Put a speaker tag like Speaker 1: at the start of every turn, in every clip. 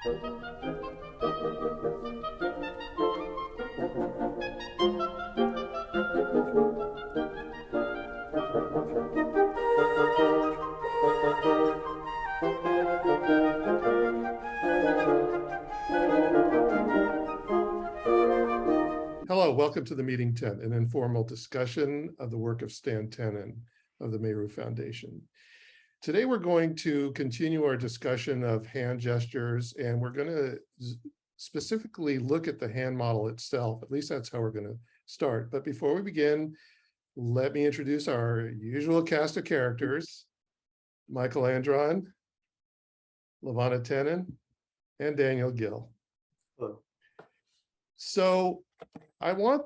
Speaker 1: Hello, welcome to the meeting tent, an informal discussion of the work of Stan Tenen of the Meru Foundation. Today, we're going to continue our discussion of hand gestures, and we're going to specifically look at the hand model itself. At least that's how we're going to start. But before we begin, let me introduce our usual cast of characters: Michael Andron, Lavana Tenen, and Daniel Gill. Hello. So I want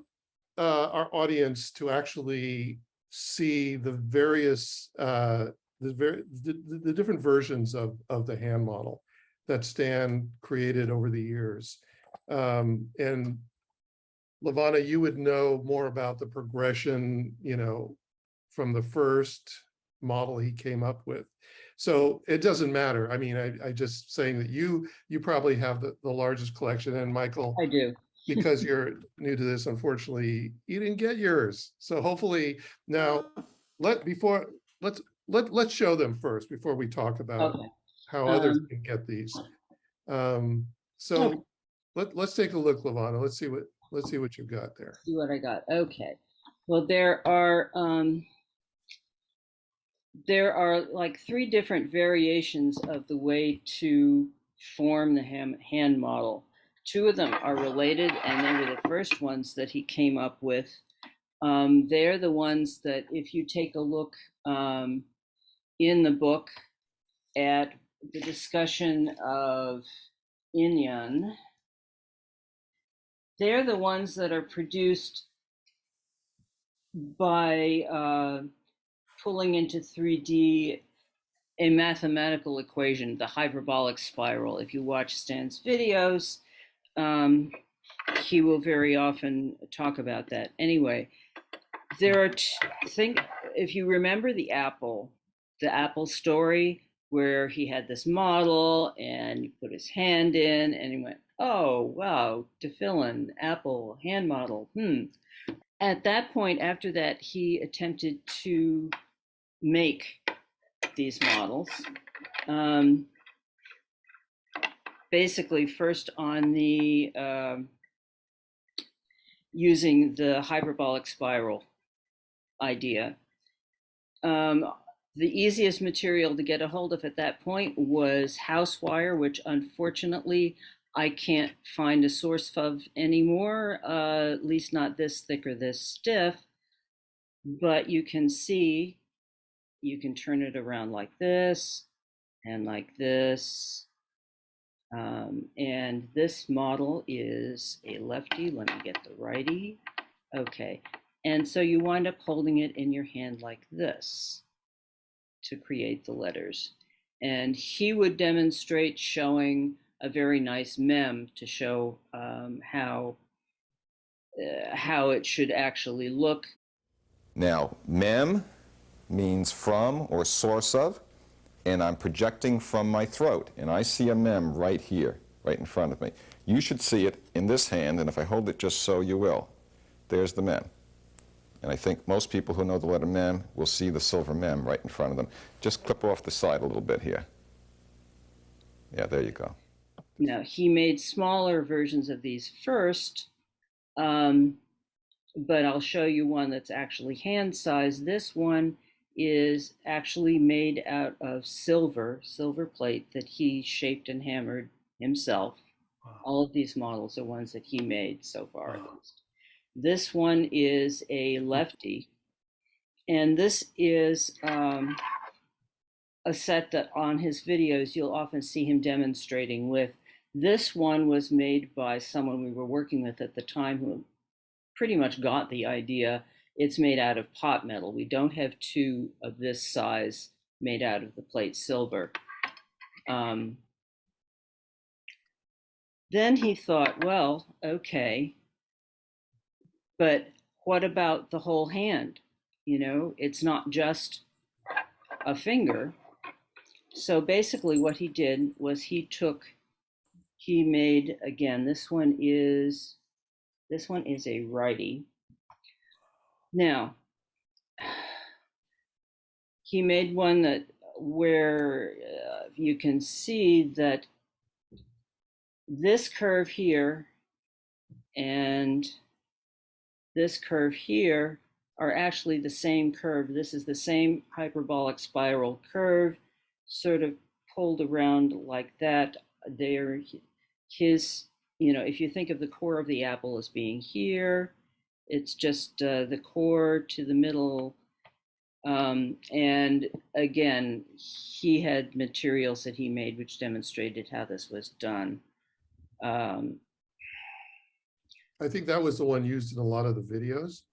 Speaker 1: our audience to actually see the various the different versions of the hand model that Stan created over the years. And Lavana, you would know more about the progression, from the first model he came up with. So it doesn't matter. I mean, I just saying that you probably have the largest collection, and Michael,
Speaker 2: I do.
Speaker 1: Because you're new to this, unfortunately, you didn't get yours. So hopefully now let's show them first before we talk about how others can get these. So let's take a look, Lavana. Let's see what you've got there.
Speaker 2: See what I got. Okay. Well, there are like 3 different variations of the way to form the hand model. 2 of them are related, and they were the first ones that he came up with. They're the ones that, if you take a look in the book at the discussion of Inyan, they're the ones that are produced by pulling into 3D a mathematical equation, the hyperbolic spiral. If you watch Stan's videos, he will very often talk about that. Anyway, there are if you remember the apple story, where he had this model and he put his hand in and he went, oh wow, tefillin, apple, hand model. At that point, after that, he attempted to make these models. Basically, first on the using the hyperbolic spiral idea. The easiest material to get a hold of at that point was house wire, which unfortunately I can't find a source of anymore, at least not this thick or this stiff. But you can see, you can turn it around like this and like this. And this model is a lefty. Let me get the righty. Okay. And so you wind up holding it in your hand like this to create the letters. And he would demonstrate showing a very nice mem to show how it should actually look.
Speaker 3: Now, mem means from or source of, and I'm projecting from my throat, and I see a mem right here, right in front of me. You should see it in this hand, and if I hold it just so, you will. There's the mem. And I think most people who know the letter mem will see the silver mem right in front of them. Just clip off the side a little bit here. Yeah, there you go.
Speaker 2: Now, he made smaller versions of these first, but I'll show you one that's actually hand-sized. This one is actually made out of silver plate that he shaped and hammered himself. Wow. All of these models are ones that he made so far. Wow. This one is a lefty, and this is a set that on his videos you'll often see him demonstrating with. This one was made by someone we were working with at the time who pretty much got the idea. It's made out of pot metal. We don't have 2 of this size made out of the plate silver. Then he thought, well, okay, but what about the whole hand? It's not just a finger. So basically what he did was he took he made, again, this one is a righty. Now, he made one that where you can see that this curve here and this curve here are actually the same curve. This is the same hyperbolic spiral curve, sort of pulled around like that. They're his, if you think of the core of the apple as being here, it's just the core to the middle. And again, he had materials that he made which demonstrated how this was done.
Speaker 1: I think that was the one used in a lot of the videos.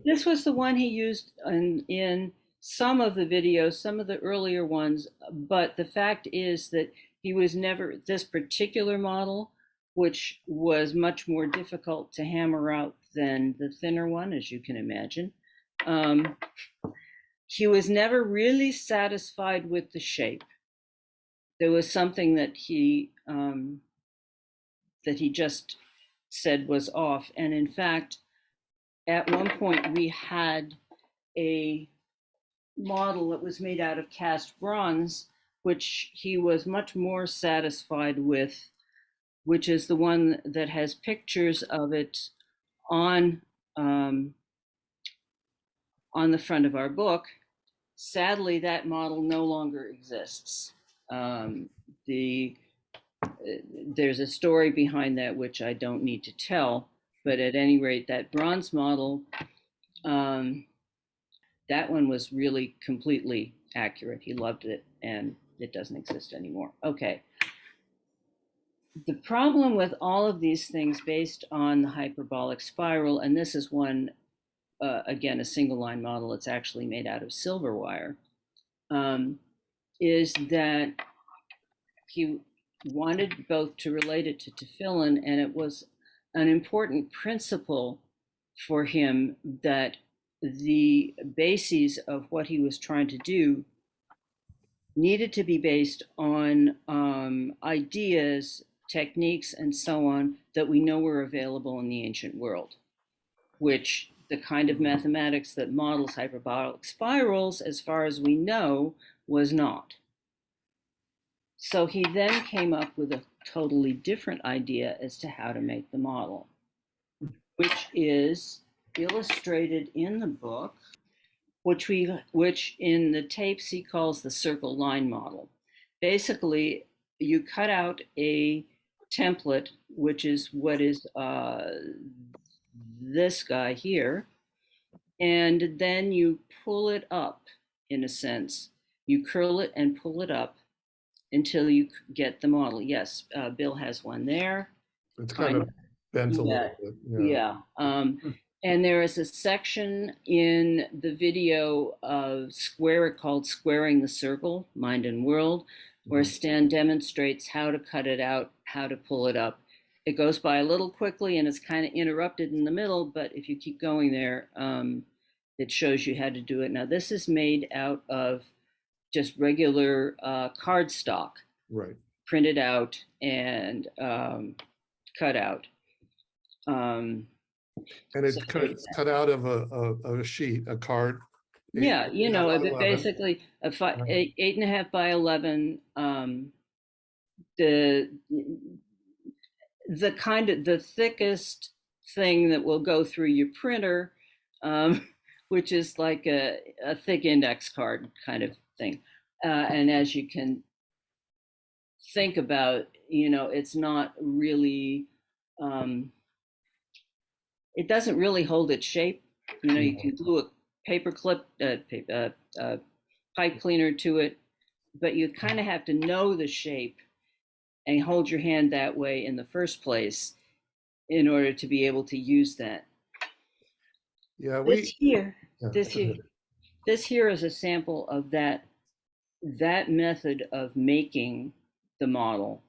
Speaker 2: This was the one he used in some of the videos, some of the earlier ones, but the fact is that he was never, this particular model, which was much more difficult to hammer out than the thinner one, as you can imagine. He was never really satisfied with the shape. There was something that he just said was off. And in fact, at one point we had a model that was made out of cast bronze, which he was much more satisfied with, which is the one that has pictures of it on the front of our book. Sadly, that model no longer exists. There's a story behind that which I don't need to tell, but at any rate, that bronze model, that one was really completely accurate. He loved it, and it doesn't exist anymore. Okay. The problem with all of these things based on the hyperbolic spiral, and this is one, again, a single line model, it's actually made out of silver wire, is that he wanted both to relate it to tefillin, and it was an important principle for him that the bases of what he was trying to do needed to be based on ideas, techniques, and so on that we know were available in the ancient world, which the kind of mathematics that models hyperbolic spirals, as far as we know, was not. So he then came up with a totally different idea as to how to make the model, which is illustrated in the book, which in the tapes he calls the circle line model. Basically, you cut out a template, which is what is this guy here, and then you pull it up, in a sense. You curl it and pull it up until you get the model. Yes, Bill has one there.
Speaker 1: It's kind of bent a little bit.
Speaker 2: Yeah. And there is a section in the video of called Squaring the Circle, Mind and World, where Stan demonstrates how to cut it out, how to pull it up. It goes by a little quickly and it's kind of interrupted in the middle, but if you keep going there, it shows you how to do it. Now, this is made out of just regular cardstock,
Speaker 1: right?
Speaker 2: Printed out and cut out.
Speaker 1: And it's cut out of a sheet, a card.
Speaker 2: Yeah, basically a 8.5 by 11. The kind of the thickest thing that will go through your printer, which is like a thick index card kind of thing. And as you can think about, it's not really, it doesn't really hold its shape. You can glue a paper clip, pipe cleaner to it, but you kind of have to know the shape and hold your hand that way in the first place in order to be able to use that.
Speaker 1: Yeah,
Speaker 2: this here is a sample of that method of making the model,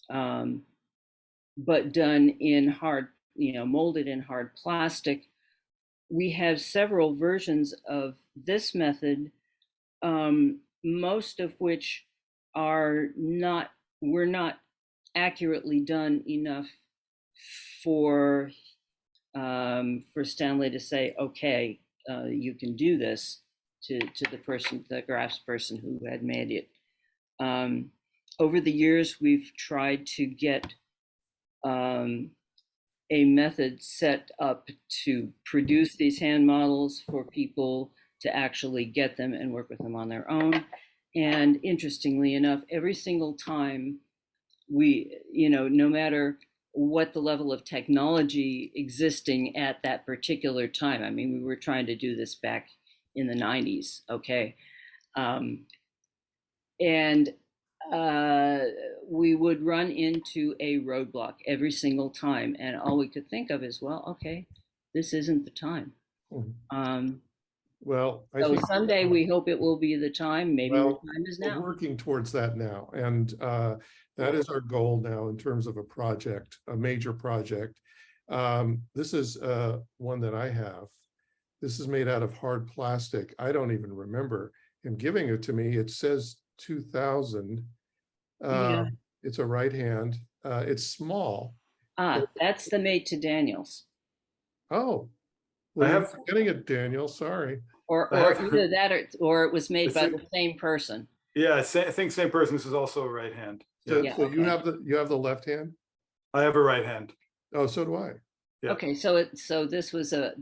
Speaker 2: but done in hard, molded in hard plastic. We have several versions of this method, most of which were not accurately done enough for Stanley to say, okay, you can do this to the person, the craftsperson who had made it. Over the years, we've tried to get a method set up to produce these hand models for people to actually get them and work with them on their own. And interestingly enough, every single time we, no matter what the level of technology existing at that particular time, I mean, we were trying to do this back in the 90s, okay? And we would run into a roadblock every single time. And all we could think of is, well, okay, this isn't the time.
Speaker 1: Well, I
Speaker 2: So
Speaker 1: think
Speaker 2: someday we hope it will be the time. Maybe
Speaker 1: well,
Speaker 2: the time is
Speaker 1: we're
Speaker 2: now.
Speaker 1: working towards that now. And that is our goal now in terms of a project, a major project. This is one that I have. This is made out of hard plastic. I don't even remember him giving it to me. It says 2000.
Speaker 2: Yeah.
Speaker 1: It's a right hand. It's small.
Speaker 2: That's the mate to Daniel's.
Speaker 1: Oh, well,
Speaker 4: I
Speaker 1: you're
Speaker 4: have-
Speaker 1: getting it, Daniel. Sorry.
Speaker 2: Or either that or it was made by the same person.
Speaker 4: Yeah, I think same person. This is also a right hand.
Speaker 1: So,
Speaker 2: Yeah,
Speaker 1: so
Speaker 2: okay.
Speaker 1: you have the left hand?
Speaker 4: I have a right hand.
Speaker 1: Oh, so do I.
Speaker 4: Yeah.
Speaker 2: Okay, so this was a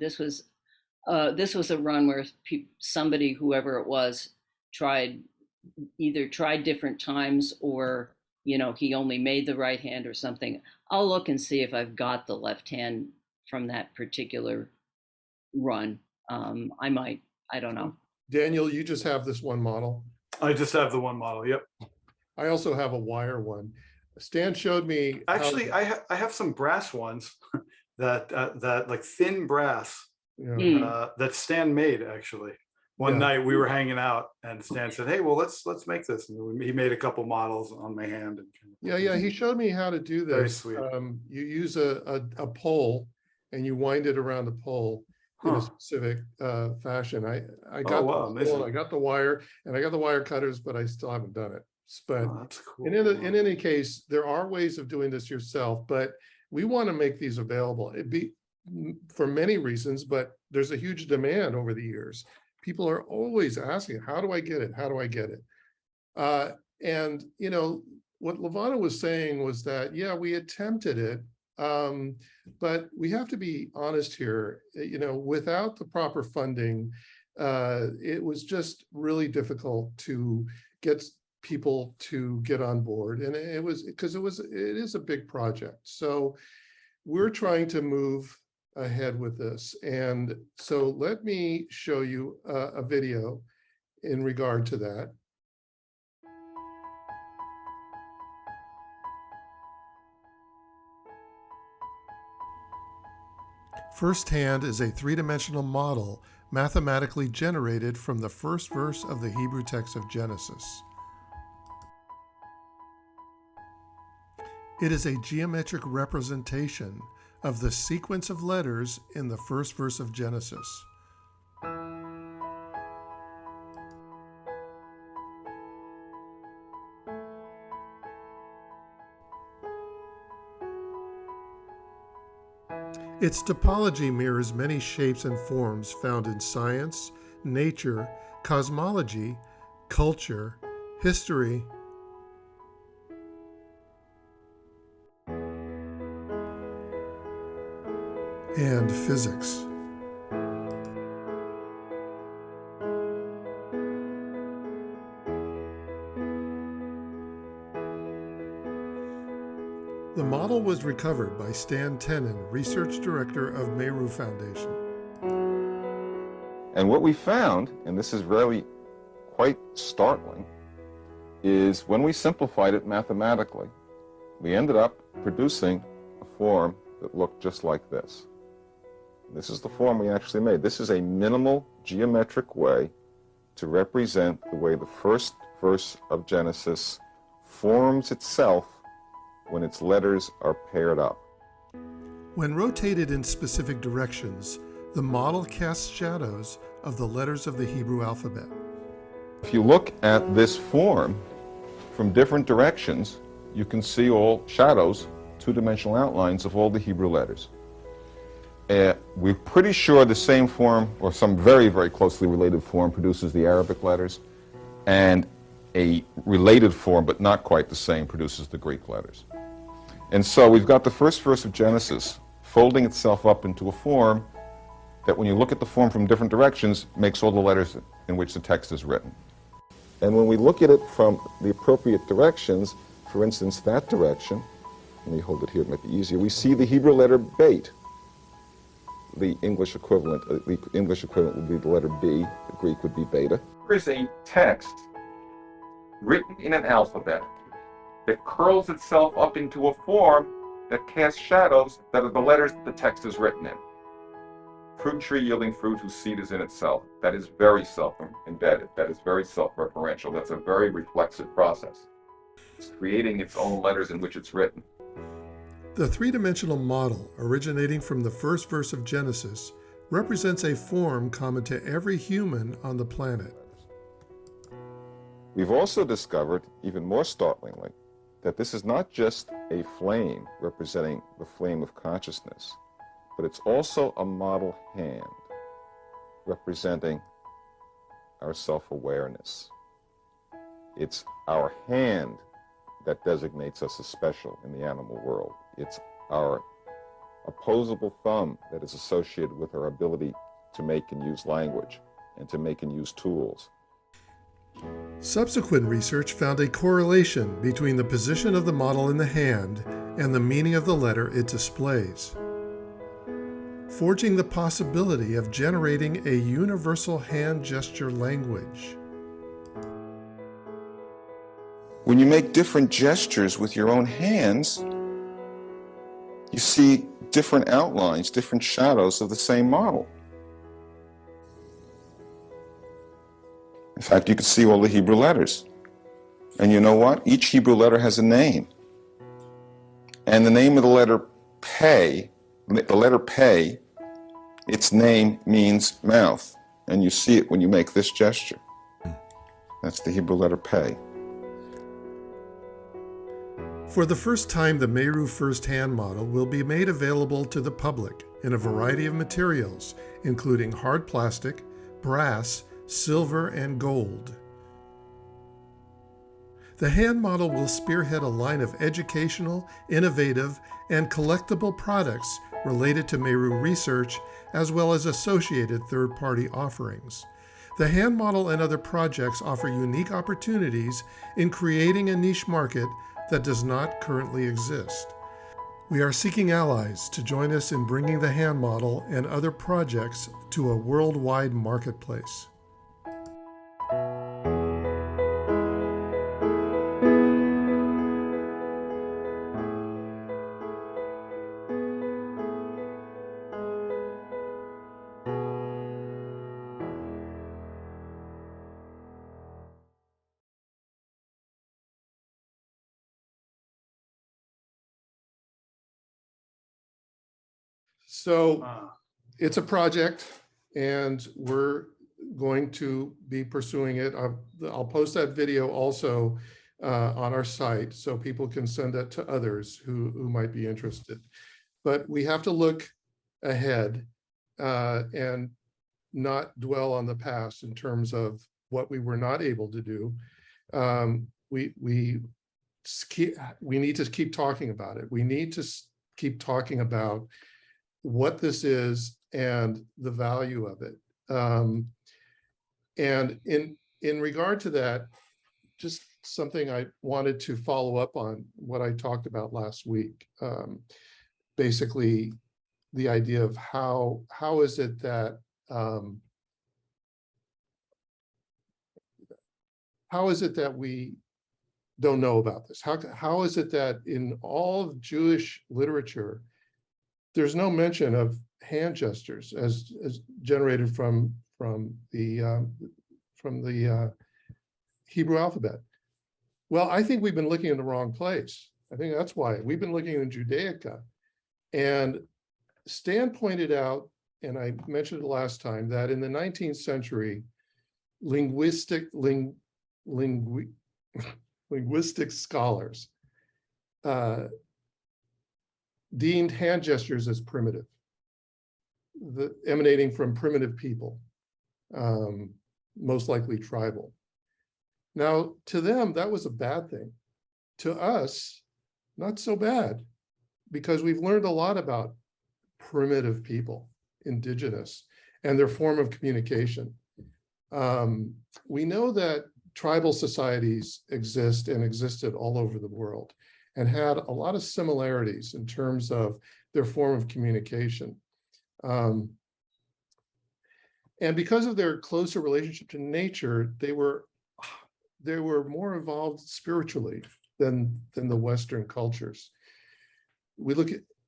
Speaker 2: run where somebody, whoever it was, tried different times, or he only made the right hand or something. I'll look and see if I've got the left hand from that particular run. I might. I don't know.
Speaker 1: Daniel, you just have this one model.
Speaker 4: I just have the one model. Yep.
Speaker 1: I also have a wire one. Stan showed me.
Speaker 4: Actually, I have some brass ones that like thin brass that Stan made. Actually, one night we were hanging out and Stan said, "Hey, well, let's make this." And he made a couple models on my hand.
Speaker 1: Yeah. He showed me how to do this.
Speaker 4: Very sweet.
Speaker 1: You use a pole and you wind it around the pole in a specific fashion. I got the pole, I got the wire, and I got the wire cutters, but I still haven't done it. But
Speaker 4: that's cool.
Speaker 1: in any case, there are ways of doing this yourself, but we want to make these available. It'd be for many reasons, but there's a huge demand over the years. People are always asking, how do I get it? How do I get it? And what Levana was saying was that, yeah, we attempted it, but we have to be honest here. Without the proper funding, it was just really difficult to get people to get on board, and it is a big project. So we're trying to move ahead with this, and so let me show you a video in regard to that. First hand is a three-dimensional model mathematically generated from the first verse of the Hebrew text of Genesis. It is a geometric representation of the sequence of letters in the first verse of Genesis. Its topology mirrors many shapes and forms found in science, nature, cosmology, culture, history, and physics. The model was recovered by Stan Tenen, Research Director of Meru Foundation.
Speaker 3: And what we found, and this is really quite startling, is when we simplified it mathematically, we ended up producing a form that looked just like this. This is the form we actually made. This is a minimal geometric way to represent the way the first verse of Genesis forms itself when its letters are paired up.
Speaker 1: When rotated in specific directions, the model casts shadows of the letters of the Hebrew alphabet.
Speaker 3: If you look at this form from different directions, you can see all shadows, two-dimensional outlines of all the Hebrew letters. We're pretty sure the same form, or some very, very closely related form, produces the Arabic letters, and a related form, but not quite the same, produces the Greek letters. And so we've got the first verse of Genesis folding itself up into a form that, when you look at the form from different directions, makes all the letters in which the text is written. And when we look at it from the appropriate directions, for instance, that direction, let me hold it here, it might be easier, we see the Hebrew letter bait. The English equivalent would be the letter B, the Greek would be beta. There is a text written in an alphabet that curls itself up into a form that casts shadows that are the letters that the text is written in. Fruit tree yielding fruit whose seed is in itself. That is very self-embedded. That is very self-referential. That's a very reflexive process. It's creating its own letters in which it's written.
Speaker 1: The three-dimensional model, originating from the first verse of Genesis, represents a form common to every human on the planet.
Speaker 3: We've also discovered, even more startlingly, that this is not just a flame representing the flame of consciousness, but it's also a model hand representing our self-awareness. It's our hand that designates us as special in the animal world. It's our opposable thumb that is associated with our ability to make and use language and to make and use tools.
Speaker 1: Subsequent research found a correlation between the position of the model in the hand and the meaning of the letter it displays, forging the possibility of generating a universal hand gesture language.
Speaker 3: When you make different gestures with your own hands, you see different outlines, different shadows of the same model. In fact, you can see all the Hebrew letters. And you know what? Each Hebrew letter has a name. And the name of the letter Pei, its name means mouth. And you see it when you make this gesture. That's the Hebrew letter Pei.
Speaker 1: For the first time, the Meru first hand model will be made available to the public in a variety of materials, including hard plastic, brass, silver, and gold. The hand model will spearhead a line of educational, innovative, and collectible products related to Meru research, as well as associated third-party offerings. The hand model and other projects offer unique opportunities in creating a niche market that does not currently exist. We are seeking allies to join us in bringing the hand model and other projects to a worldwide marketplace. So it's a project, and we're going to be pursuing it. I'll post that video also on our site so people can send that to others who might be interested. But we have to look ahead and not dwell on the past in terms of what we were not able to do. We need to keep talking about it. We need to keep talking about what this is and the value of it. And in regard to that, just something I wanted to follow up on what I talked about last week. Basically, the idea of how is it that we don't know about this? How is it that in all of Jewish literature, there's no mention of hand gestures as generated from the Hebrew alphabet? Well, I think we've been looking in the wrong place. I think that's why we've been looking in Judaica. And Stan pointed out, and I mentioned it last time, that in the 19th century, linguistic scholars deemed hand gestures as primitive, emanating from primitive people, most likely tribal. Now, to them, that was a bad thing. To us, not so bad, because we've learned a lot about primitive people, indigenous, and their form of communication. We know that tribal societies exist and existed all over the world and had a lot of similarities in terms of their form of communication. And because of their closer relationship to nature, they were more involved spiritually than the Western cultures. We'll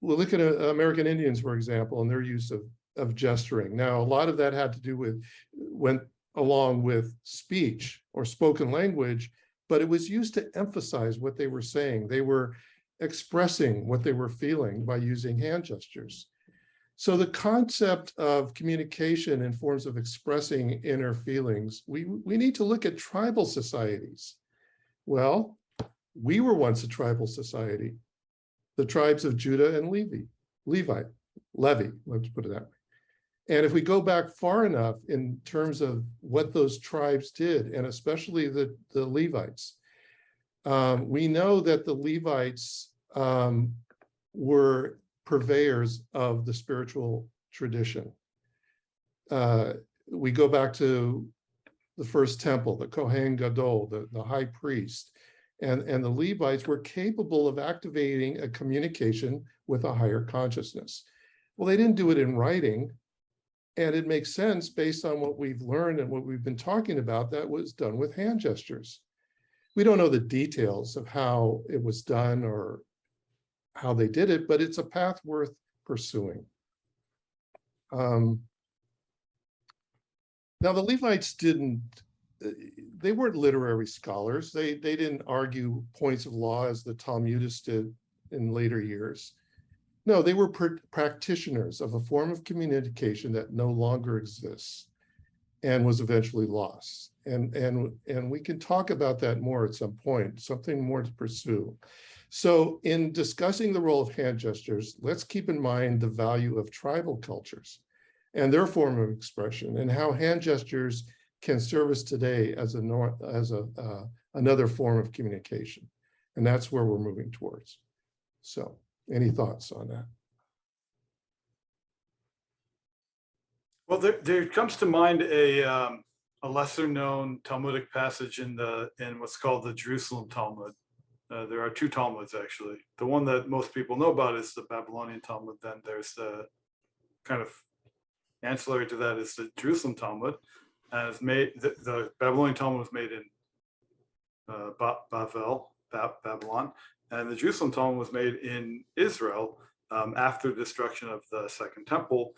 Speaker 1: look at American Indians, for example, and their use of gesturing. Now, a lot of that had to do with, went along with speech or spoken language, but it was used to emphasize what they were saying. They were expressing what they were feeling by using hand gestures. So the concept of communication in forms of expressing inner feelings, we need to look at tribal societies. Well, we were once a tribal society, the tribes of Judah and Levi, let's put it that way. And if we go back far enough in terms of what those tribes did, and especially the Levites, we know that the Levites were purveyors of the spiritual tradition. We go back to the first temple, the Kohen Gadol, the high priest, and the Levites were capable of activating a communication with a higher consciousness. Well, they didn't do it in writing, and it makes sense based on what we've learned and what we've been talking about, that was done with hand gestures. We don't know the details of how it was done or how they did it, but it's a path worth pursuing. Now, the Levites they weren't literary scholars. They didn't argue points of law as the Talmudists did in later years. No, they were practitioners of a form of communication that no longer exists and was eventually lost. And we can talk about that more at some point, something more to pursue. So in discussing the role of hand gestures, let's keep in mind the value of tribal cultures and their form of expression, and how hand gestures can serve us today as another form of communication. And that's where we're moving towards. So any thoughts on that?
Speaker 4: Well, there comes to mind a lesser known Talmudic passage in what's called the Jerusalem Talmud. There are two Talmuds, actually. The one that most people know about is the Babylonian Talmud. Then there's the kind of ancillary to that is the Jerusalem Talmud. And it's made, the Babylonian Talmud was made in Babylon, and the Jerusalem Talmud was made in Israel after the destruction of the Second Temple,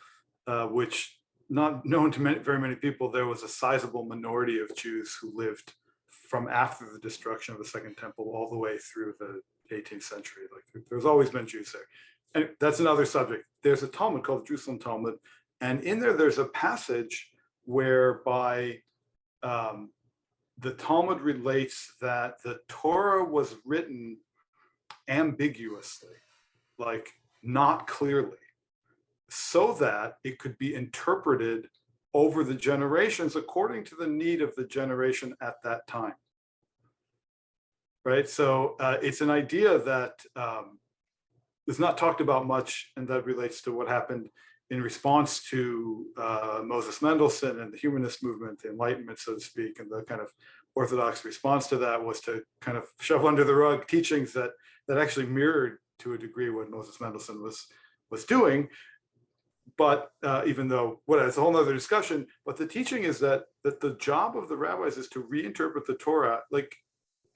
Speaker 4: which, not known to very many people, there was a sizable minority of Jews who lived from after the destruction of the Second Temple all the way through the 18th century. Like, there's always been Jews there. And that's another subject. There's a Talmud called the Jerusalem Talmud, and in there's a passage whereby the Talmud relates that the Torah was written ambiguously, like not clearly, so that it could be interpreted over the generations according to the need of the generation at that time. Right? So it's an idea that is not talked about much, and that relates to what happened in response to Moses Mendelssohn and the humanist movement, the Enlightenment, so to speak, and the kind of orthodox response to that was to kind of shove under the rug teachings that actually mirrored to a degree what Moses Mendelssohn was doing. But even though, it's a whole nother discussion, but the teaching is that the job of the rabbis is to reinterpret the Torah like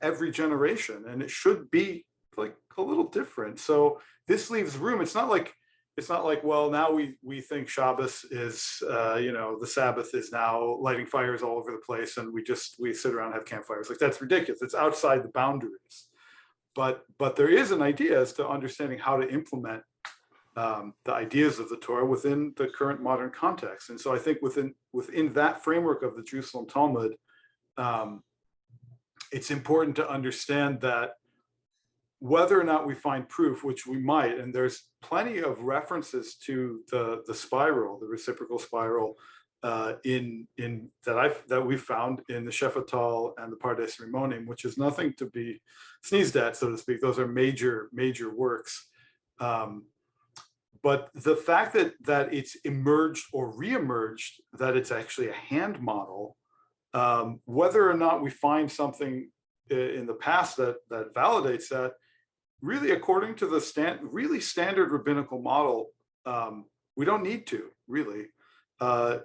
Speaker 4: every generation, and it should be like a little different. So this leaves room. It's not like, well, now we think Shabbos is, the Sabbath is now lighting fires all over the place, and we sit around and have campfires. Like, that's ridiculous. It's outside the boundaries. But there is an idea as to understanding how to implement the ideas of the Torah within the current modern context. And so I think within that framework of the Jerusalem Talmud, it's important to understand that whether or not we find proof, which we might, and there's plenty of references to the spiral, the reciprocal spiral, that we found in the Shefatal and the Pardes Rimonim, which is nothing to be sneezed at, so to speak. Those are major works. But the fact that it's emerged or reemerged, that it's actually a hand model, whether or not we find something in the past that validates that, really, according to the standard rabbinical model, we don't need to, really.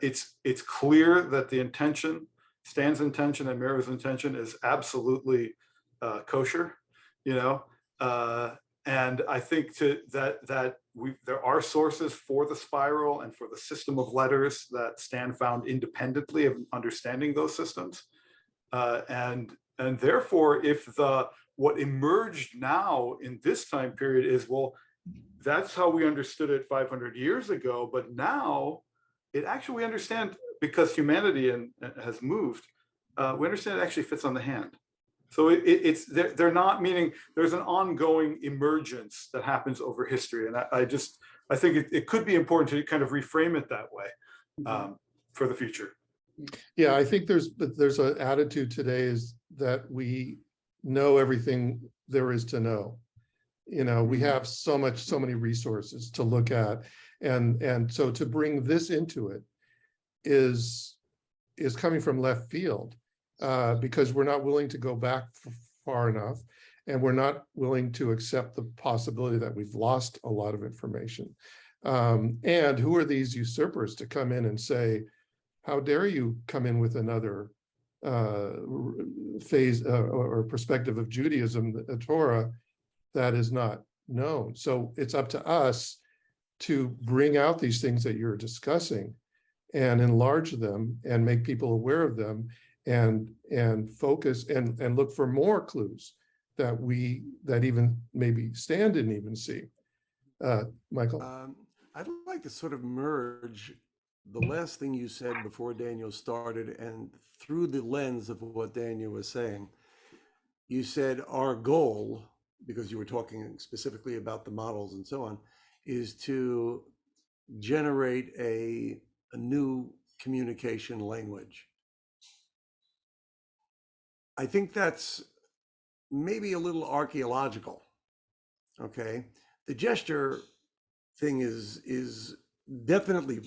Speaker 4: It's clear that the intention, Stan's intention and Meru's intention, is absolutely kosher, and I think there are sources for the spiral and for the system of letters that Stan found independently of understanding those systems, and therefore, if what emerged now in this time period is, well, that's how we understood it 500 years ago, but now it actually, we understand, because humanity has moved, we understand it actually fits on the hand. So they're not, meaning there's an ongoing emergence that happens over history. And I think it could be important to kind of reframe it that way for the future.
Speaker 1: Yeah, I think there's an attitude today is that we know everything there is to know. We have so many resources to look at. And so to bring this into it is coming from left field, because we're not willing to go back far enough, and we're not willing to accept the possibility that we've lost a lot of information. And who are these usurpers to come in and say, how dare you come in with another phase or perspective of Judaism, the Torah, that is not known. So it's up to us to bring out these things that you're discussing and enlarge them and make people aware of them, and focus and look for more clues that even maybe Stan didn't even see. Michael?
Speaker 5: I'd like to sort of merge the last thing you said before Daniel started, and through the lens of what Daniel was saying. You said our goal, because you were talking specifically about the models and so on, is to generate a new communication language. I think that's maybe a little archaeological. Okay, the gesture thing is definitely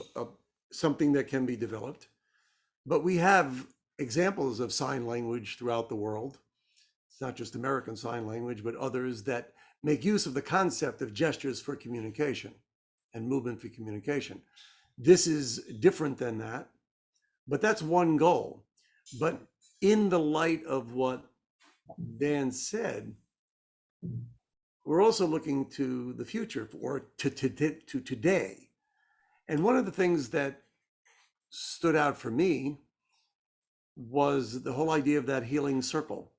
Speaker 5: something that can be developed, but we have examples of sign language throughout the world. It's not just American Sign Language, but others that make use of the concept of gestures for communication and movement for communication. This is different than that, but that's one goal. But in the light of what Dan said, we're also looking to the future, or to today. And one of the things that stood out for me was the whole idea of that healing circle.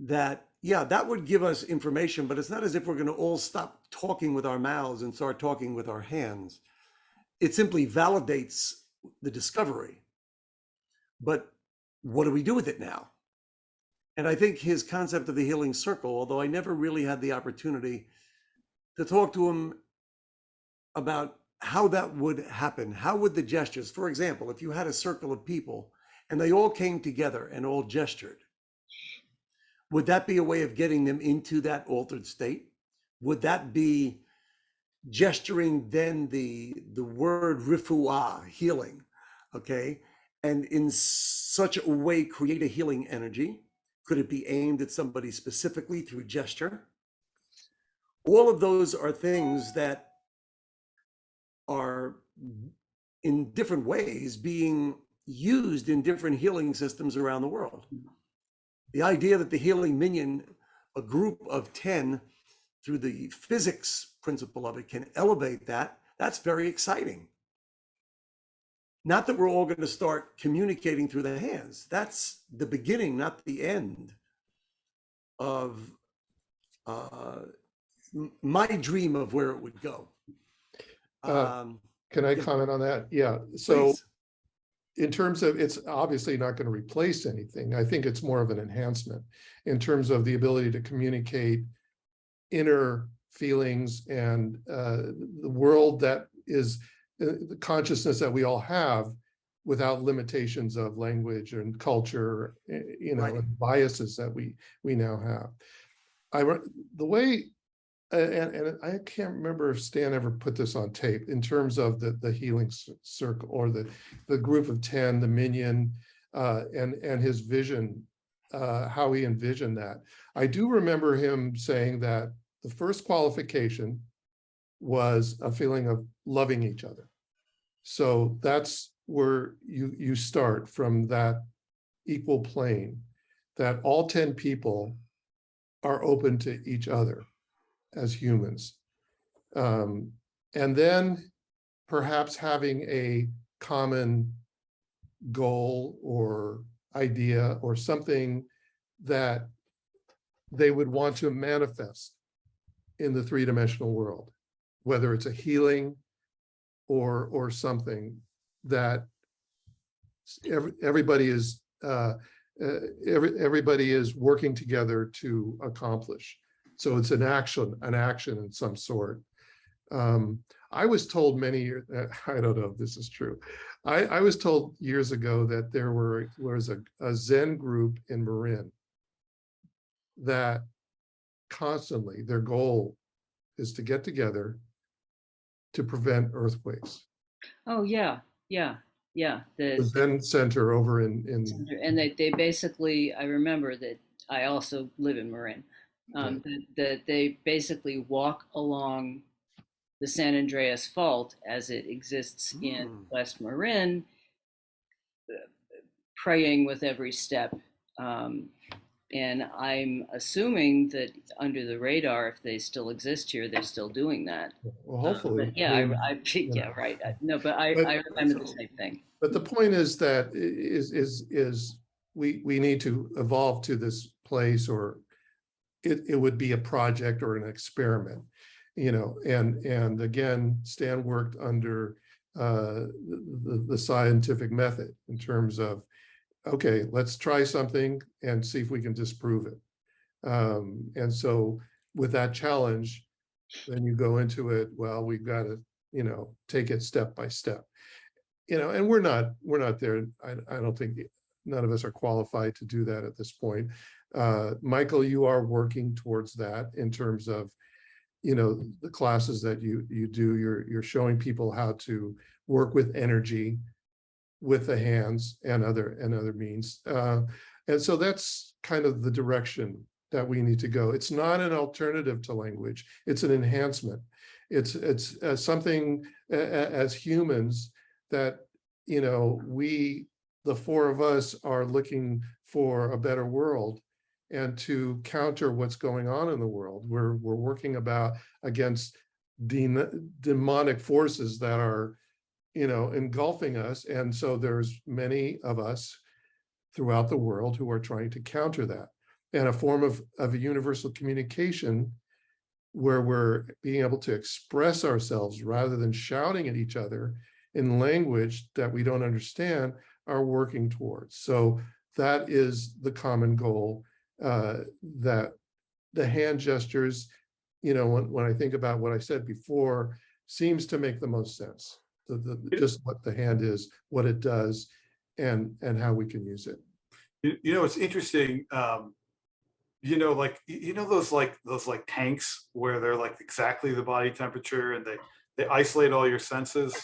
Speaker 5: That, yeah, that would give us information, but it's not as if we're going to all stop talking with our mouths and start talking with our hands. It simply validates the discovery. But what do we do with it now? And I think his concept of the healing circle, although I never really had the opportunity to talk to him about how that would happen, how would the gestures, for example, if you had a circle of people and they all came together and all gestured, would that be a way of getting them into that altered state? Would that be gesturing then the word refuah, healing, okay? And in such a way create a healing energy? Could it be aimed at somebody specifically through gesture? All of those are things that are in different ways being used in different healing systems around the world. The idea that the healing minyan, a group of 10, through the physics principle of it, can elevate that, that's very exciting. Not that we're all going to start communicating through the hands. That's the beginning, not the end of my dream of where it would go.
Speaker 1: Can I comment on that? Yeah. So in terms of, it's obviously not going to replace anything. I think it's more of an enhancement in terms of the ability to communicate inner feelings and the world that is the consciousness that we all have without limitations of language and culture,
Speaker 5: Right.
Speaker 1: and biases that we now have. The way, and I can't remember if Stan ever put this on tape in terms of the healing circle or the group of 10, the minion, and his vision, how he envisioned that. I do remember him saying that the first qualification was a feeling of loving each other. So that's where you start, from that equal plane, that all 10 people are open to each other as humans. And then perhaps having a common goal or idea or something that they would want to manifest in the three-dimensional world, whether it's a healing or something that everybody is everybody is working together to accomplish. So it's an action in some sort. I was told many years, I don't know if this is true. I was told years ago that there was a Zen group in Marin that constantly their goal is to get together to prevent earthquakes.
Speaker 2: Oh yeah, yeah, yeah.
Speaker 1: The Zen Center over in
Speaker 2: And they basically, I remember that I also live in Marin, that they basically walk along the San Andreas Fault as it exists in West Marin, praying with every step. And I'm assuming that under the radar, if they still exist here, they're still doing that.
Speaker 1: Well, hopefully.
Speaker 2: But yeah, yeah, right. No, but I remember the same thing.
Speaker 1: But the point is that we need to evolve to this place, or it would be a project or an experiment, and again, Stan worked under the scientific method in terms of, okay, let's try something and see if we can disprove it. And so with that challenge, then you go into it, well, we've got to, take it step by step. And we're not there. I don't think none of us are qualified to do that at this point. Michael, you are working towards that in terms of, the classes that you do. You're showing people how to work with energy, with the hands and other means. And so that's kind of the direction that we need to go. It's not an alternative to language. It's an enhancement. It's something as humans that, we, the four of us, are looking for a better world and to counter what's going on in the world. We're working against demonic forces that are, engulfing us. And so there's many of us throughout the world who are trying to counter that. And a form of a universal communication where we're being able to express ourselves rather than shouting at each other in language that we don't understand, are working towards. So that is the common goal, that the hand gestures, when I think about what I said before, seems to make the most sense. Just what the hand is, what it does, and how we can use it.
Speaker 4: It's interesting. Those tanks where they're like exactly the body temperature, and they isolate all your senses.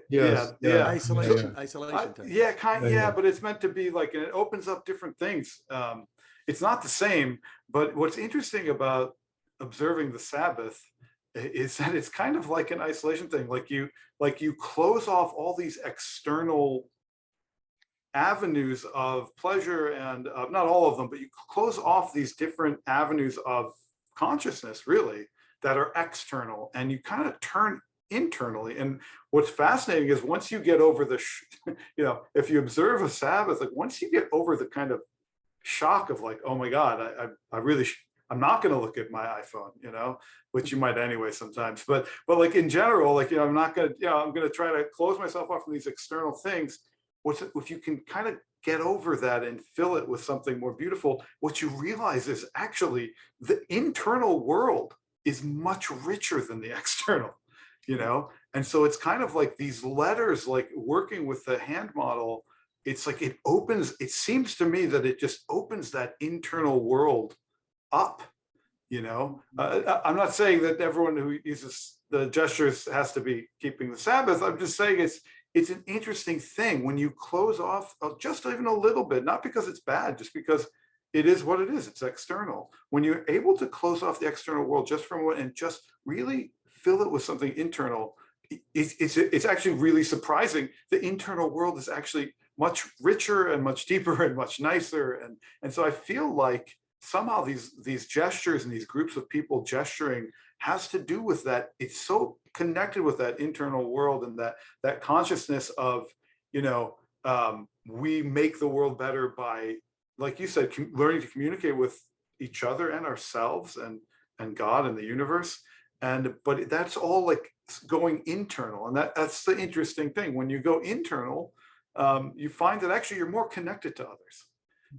Speaker 1: Yes,
Speaker 4: yeah.
Speaker 5: Isolation tank.
Speaker 4: But it's meant to be like, and it opens up different things. It's not the same, but what's interesting about observing the Sabbath is that it's kind of like an isolation thing. Like you close off all these external avenues of pleasure, and not all of them, but you close off these different avenues of consciousness, really, that are external, and you kind of turn internally. And what's fascinating is once you get over the, if you observe a Sabbath, like once you get over the kind of shock of like, oh my God, I'm not going to look at my iPhone, which you might anyway sometimes, but like in general, like, I'm not going to, I'm going to try to close myself off from these external things. if you can kind of get over that and fill it with something more beautiful, what you realize is actually the internal world is much richer than the external, you know? And so it's kind of like these letters, like working with the hand model, it's like it seems to me that it just opens that internal world up, you know? I'm not saying that everyone who uses the gestures has to be keeping the Sabbath. I'm just saying it's an interesting thing when you close off just even a little bit, not because it's bad, just because it is what it is. It's external. When you're able to close off the external world just from what and just really fill it with something internal, it's actually really surprising. The internal world is actually much richer and much deeper and much nicer. And so I feel like somehow these gestures and these groups of people gesturing has to do with that. It's so connected with that internal world and that consciousness of, you know, we make the world better by, like you said, learning to communicate with each other and ourselves and God and the universe. But that's all like going internal. And that's the interesting thing. When you go internal, you find that actually you're more connected to others.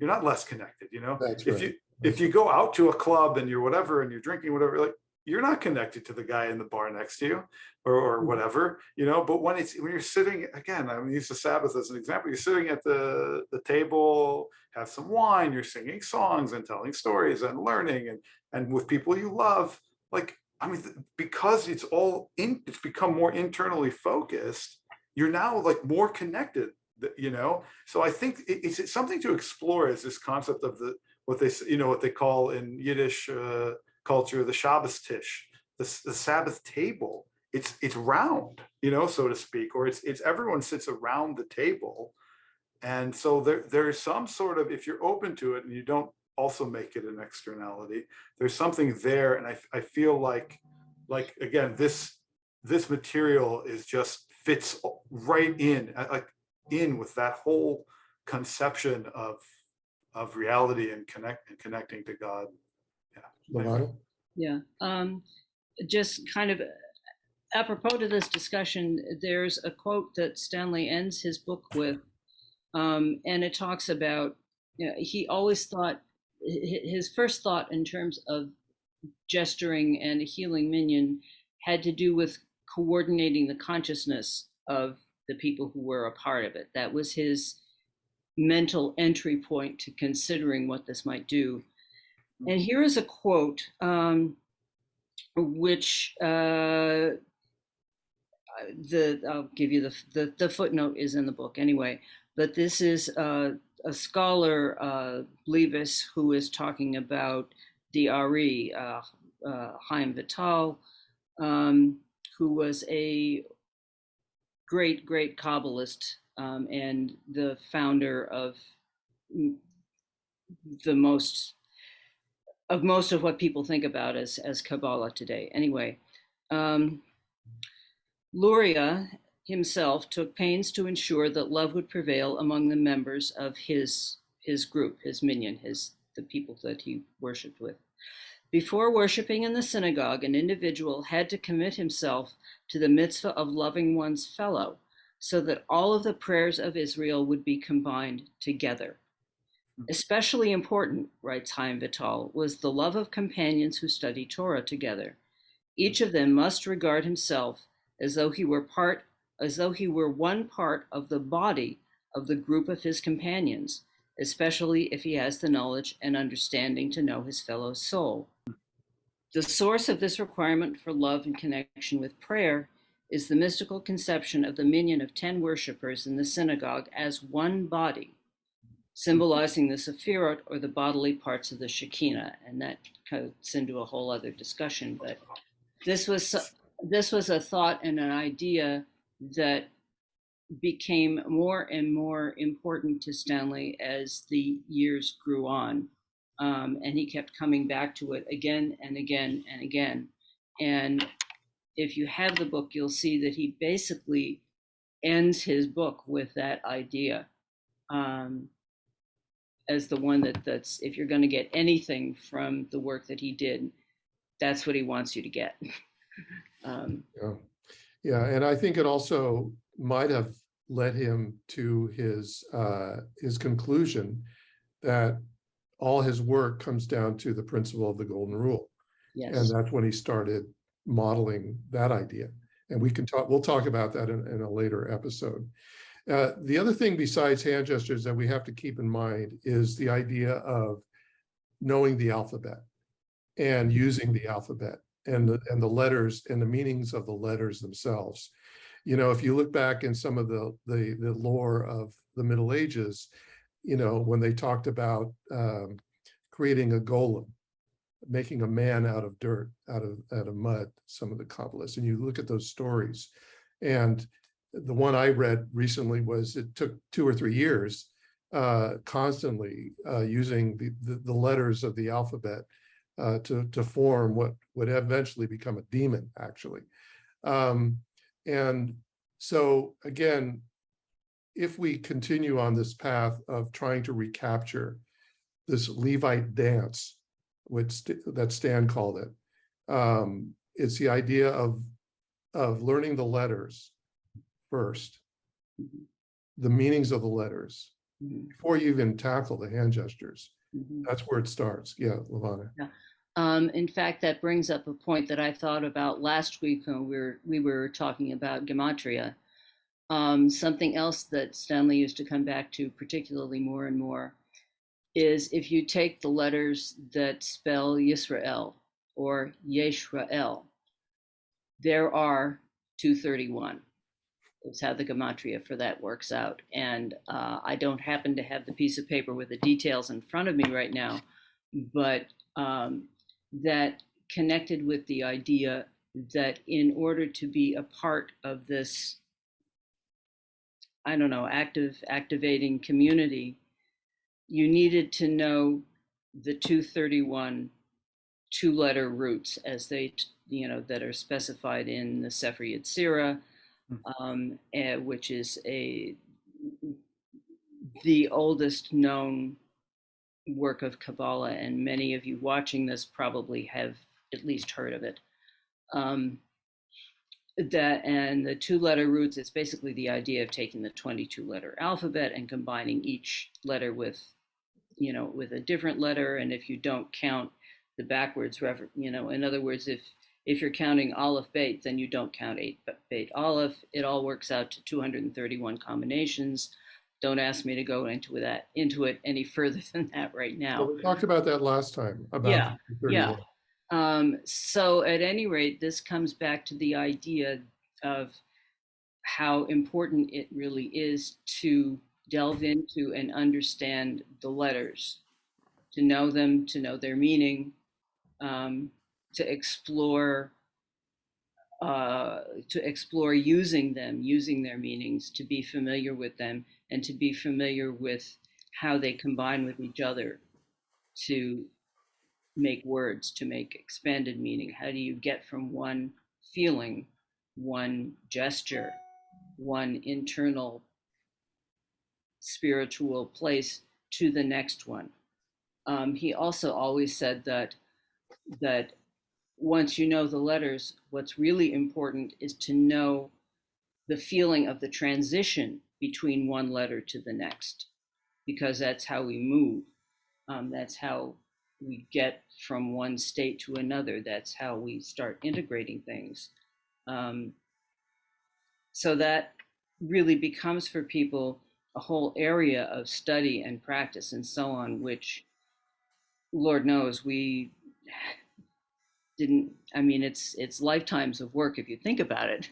Speaker 4: You're not less connected, you know?
Speaker 1: That's right.
Speaker 4: If you go out to a club and you're whatever, and you're drinking whatever, like you're not connected to the guy in the bar next to you or whatever, you know, but when you're sitting, again, I'm gonna use the Sabbath as an example, you're sitting at the table, have some wine, you're singing songs and telling stories and learning and with people you love, like, I mean, because it's become more internally focused, you're now like more connected, you know? So I think it's something to explore, is this concept of what they call in Yiddish culture, the Shabbos tish, the Sabbath table. It's round, you know, so to speak, or it's everyone sits around the table. And so there's some sort of, if you're open to it and you don't also make it an externality, there's something there. And I feel like again, this material is just fits right in, like in with that whole conception of reality and connecting to God. Yeah.
Speaker 1: Levana?
Speaker 2: Yeah. Just kind of apropos to this discussion, there's a quote that Stanley ends his book with, and it talks about, you know, he always thought, his first thought in terms of gesturing and a healing minyan had to do with coordinating the consciousness of the people who were a part of it. That was his mental entry point to considering what this might do. And here is a quote, which I'll give you the footnote is in the book anyway, but this is a scholar, Blevis, who is talking about the Ari, Chaim Vital, who was a great Kabbalist and the founder of most of what people think about as Kabbalah today. Anyway, Luria himself took pains to ensure that love would prevail among the members of his group, his minyan, the people that he worshipped with. Before worshiping in the synagogue, an individual had to commit himself to the mitzvah of loving one's fellow, so that all of the prayers of Israel would be combined together. Especially important, writes Chaim Vital, was the love of companions who study Torah together. Each of them must regard himself as though he were one part of the body of the group of his companions, especially if he has the knowledge and understanding to know his fellow soul. The source of this requirement for love and connection with prayer is the mystical conception of the minyan of 10 worshippers in the synagogue as one body, symbolizing the sephirot, or the bodily parts of the Shekinah. And that goes into a whole other discussion, but this was a thought and an idea that became more and more important to Stanley as the years grew on. And he kept coming back to it again and again and again. And if you have the book, you'll see that he basically ends his book with that idea as the one that's, if you're going to get anything from the work that he did, that's what he wants you to get.
Speaker 1: Yeah, and I think it also might have led him to his conclusion that all his work comes down to the principle of the golden rule. And
Speaker 2: Yes.
Speaker 1: that's when he started modeling that idea. And we'll talk about that in a later episode. The other thing besides hand gestures that we have to keep in mind is the idea of knowing the alphabet and using the alphabet and the letters and the meanings of the letters themselves. You know, if you look back in some of the lore of the Middle Ages, you know, when they talked about creating a golem, making a man out of dirt, out of mud, some of the Kabbalists, and you look at those stories. And the one I read recently was it took 2 or 3 years constantly using the letters of the alphabet to form what would eventually become a demon, actually. And so again, if we continue on this path of trying to recapture this Levite dance, that Stan called it, it's the idea of learning the letters first, the meanings of the letters, before you even tackle the hand gestures. That's where it starts. Yeah, Lavana.
Speaker 2: Yeah. In fact, that brings up a point that I thought about last week when we were talking about gematria. Something else that Stanley used to come back to particularly more and more is if you take the letters that spell Yisrael or Yeshrael, there are 231. That's how the gematria for that works out. And I don't happen to have the piece of paper with the details in front of me right now, but that connected with the idea that in order to be a part of this, I don't know, activating community, you needed to know the 231 2-letter roots as they, you know, that are specified in the Sefer Yetzirah, which is the oldest known work of Kabbalah, and many of you watching this probably have at least heard of it. That and the 2-letter roots, it's basically the idea of taking the 22-letter alphabet and combining each letter with, you know, with a different letter. And if you don't count the backwards, you know, in other words, if you're counting Aleph Beit, then you don't count 8 Beit Aleph. It all works out to 231 combinations. Don't ask me to go into it any further than that right now.
Speaker 1: Well, we talked about that last time. About
Speaker 2: yeah. So at any rate, this comes back to the idea of how important it really is to delve into and understand the letters, to know them, to know their meaning, to explore using them, using their meanings, to be familiar with them, and to be familiar with how they combine with each other to make words, to make expanded meaning. How do you get from one feeling, one gesture, one internal spiritual place to the next one? He also always said that once you know the letters, what's really important is to know the feeling of the transition between one letter to the next, because that's how we move. That's how we get from one state to another. That's how we start integrating things. So that really becomes for people a whole area of study and practice and so on, which Lord knows we didn't. I mean, it's lifetimes of work if you think about it.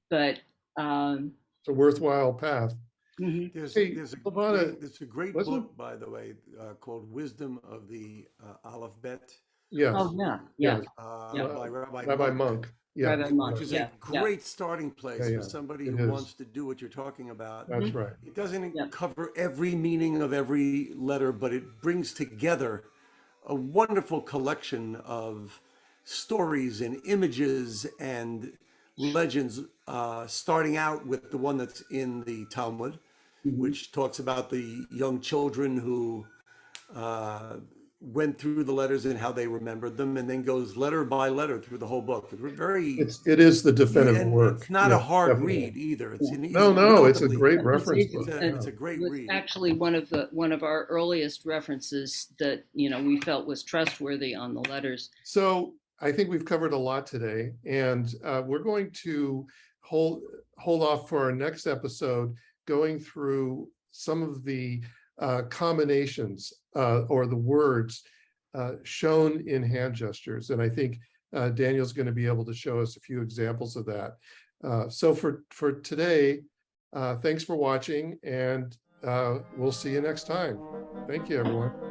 Speaker 2: But
Speaker 1: it's a worthwhile path.
Speaker 5: There's a great book, by the way, called Wisdom of the Aleph Bet.
Speaker 1: Yes.
Speaker 2: Oh, yeah.
Speaker 5: By
Speaker 1: Rabbi Monk. Yeah.
Speaker 2: Rabbi Monk,
Speaker 5: which is a great starting place for somebody who wants to do what you're talking about.
Speaker 1: That's right.
Speaker 5: It doesn't cover every meaning of every letter, but it brings together a wonderful collection of stories and images and legends, starting out with the one that's in the Talmud, which talks about the young children who went through the letters and how they remembered them, and then goes letter by letter through the whole book. It's very,
Speaker 1: it is the definitive
Speaker 5: and
Speaker 1: work.
Speaker 5: it's not a
Speaker 1: Yeah,
Speaker 5: hard
Speaker 1: definitely.
Speaker 5: read either. It's an
Speaker 1: No, no, it's a
Speaker 5: relatively-
Speaker 1: great reference
Speaker 2: It's
Speaker 1: book.
Speaker 5: It's a great
Speaker 2: It was
Speaker 5: read.
Speaker 2: actually one of our earliest references that, you know, we felt was trustworthy on the letters.
Speaker 1: So I think we've covered a lot today, and we're going to hold off for our next episode, going through some of the combinations or the words shown in hand gestures. And I think Daniel's going to be able to show us a few examples of that. So for today, thanks for watching, and we'll see you next time. Thank you, everyone.